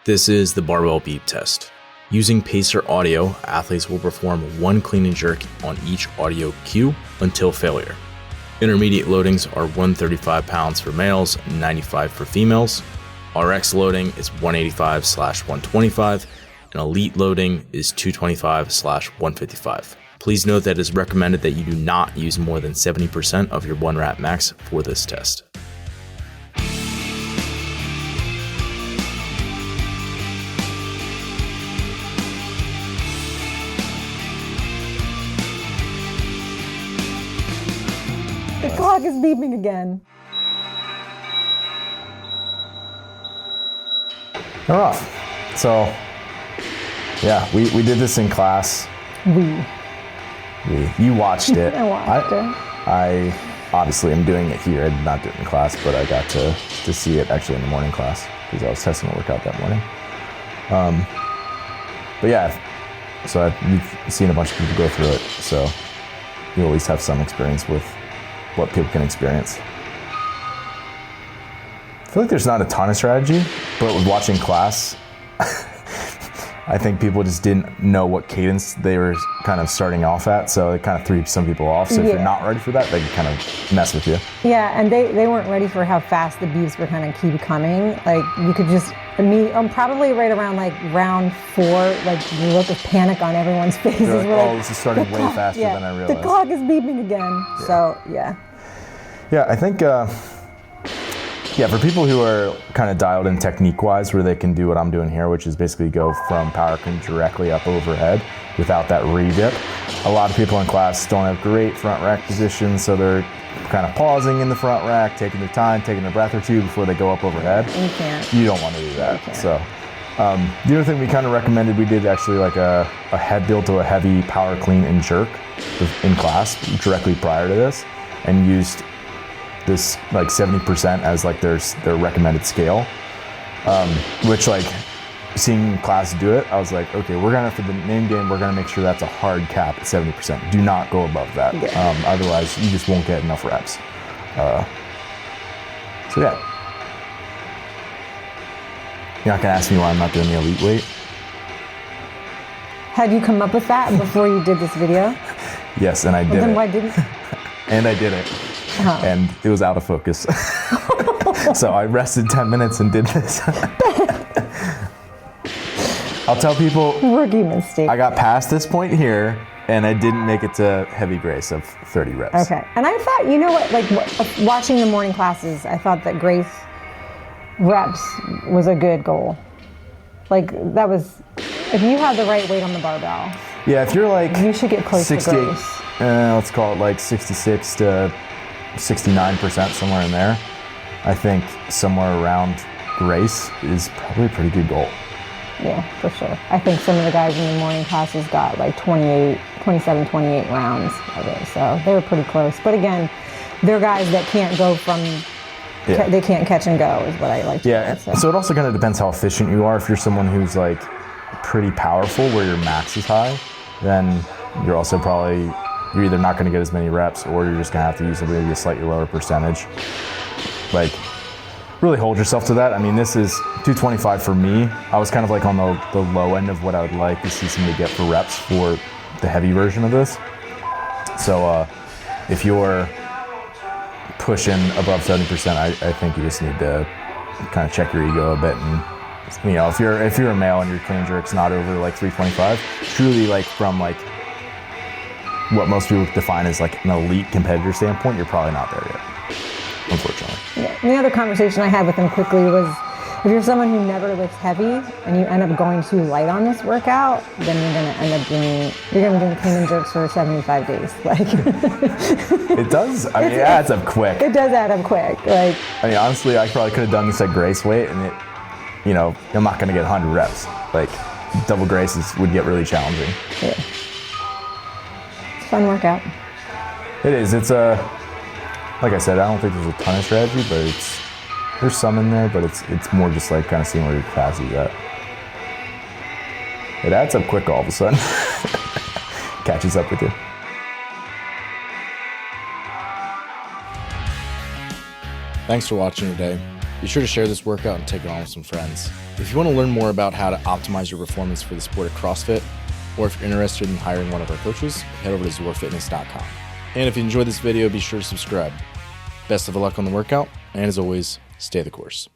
This is the barbell beep test. Using pacer audio, athletes will perform one clean and jerk on each audio cue until failure. Intermediate loadings are 135 pounds for males, 95 for females. RX loading is 185/125, and elite loading is 225/155. Please note that it is recommended that you do not use more than 70% of your 1 rep max for this test. The clock is beeping again. We're off. So, yeah, we did this in class. You watched it. I watched it. I obviously am doing it here. I did not do it in class, but I got to see it actually in the morning class because I was testing a workout that morning. But yeah, so you've seen a bunch of people go through it, so you at least have some experience with what people can experience. I feel like there's not a ton of strategy, but with watching class, I think people just didn't know what cadence they were kind of starting off at, so it kind of threw some people off. So if you're not ready for that, they can kind of mess with you. Yeah, and they weren't ready for how fast the beeps were kind of keep coming. Like you could just probably right around like round 4, like you look with panic on everyone's faces. Like, oh, this is starting way faster than I realized. The clock is beeping again. Yeah. So yeah. Yeah, I think. For people who are kind of dialed in technique-wise, where they can do what I'm doing here, which is basically go from power clean directly up overhead without that re-dip. A lot of people in class don't have great front rack positions, so they're kind of pausing in the front rack, taking their time, taking a breath or two before they go up overhead. You can't. You don't want to do that. So the other thing we kind of recommended, we did actually like a head build to a heavy power clean and jerk in class directly prior to this, and used this like 70% as like their recommended scale, which like seeing class do it, I was like, okay, we're gonna, for the main game, we're gonna make sure that's a hard cap at 70%. Do not go above that. Yeah. Otherwise you just won't get enough reps. So yeah. You're not gonna ask me why I'm not doing the elite weight? Had you come up with that before you did this video? Yes, and I did it. Then why didn't you? And I did it. And it was out of focus. So I rested 10 minutes and did this. I'll tell people, rookie mistake. I got past this point here and I didn't make it to heavy grace of 30 reps. Okay. And I thought, you know what, like watching the morning classes, I thought that grace reps was a good goal. Like that was, if you had the right weight on the barbell. Yeah, if you're like, you should get close to grace. Let's call it like 66 to 69%, somewhere in there. I think somewhere around grace is probably a pretty good goal. Yeah, for sure. I think some of the guys in the morning classes got like 27, 28 rounds of it, so they were pretty close. But again, they're guys that can't go from, they can't catch and go is what I like to say. So it also kind of depends how efficient you are. If you're someone who's like pretty powerful where your max is high, then you're also probably, you're either not going to get as many reps or you're just going to have to use maybe a slightly lower percentage. Like, really hold yourself to that. I mean, this is 225 for me. I was kind of like on the low end of what I would like to see somebody get for reps for the heavy version of this. So if you're pushing above 70%, I think you just need to kind of check your ego a bit. And, you know, if you're a male and your clean jerk's not over like 325, truly like from like what most people define as like an elite competitor standpoint, you're probably not there yet, unfortunately. Yeah. And the other conversation I had with him quickly was, if you're someone who never lifts heavy and you end up going too light on this workout, then you're going to end up doing clean and jerks for 75 days. Like it does. I mean, it adds up quick. It does add up quick. Like, I mean, honestly, I probably could have done this at grace weight, and it, you know, I'm not going to get 100 reps. Like double graces would get really challenging. Yeah. It's a fun workout. It is. It's a, like I said, I don't think there's a ton of strategy, but there's some in there, but it's more just like kind of seeing where your capacity's at. It adds up quick all of a sudden. Catches up with you. Thanks for watching today. Be sure to share this workout and take it on with some friends. If you want to learn more about how to optimize your performance for the sport of CrossFit, or if you're interested in hiring one of our coaches, head over to zorfitness.com. And if you enjoyed this video, be sure to subscribe. Best of luck on the workout, and as always, stay the course.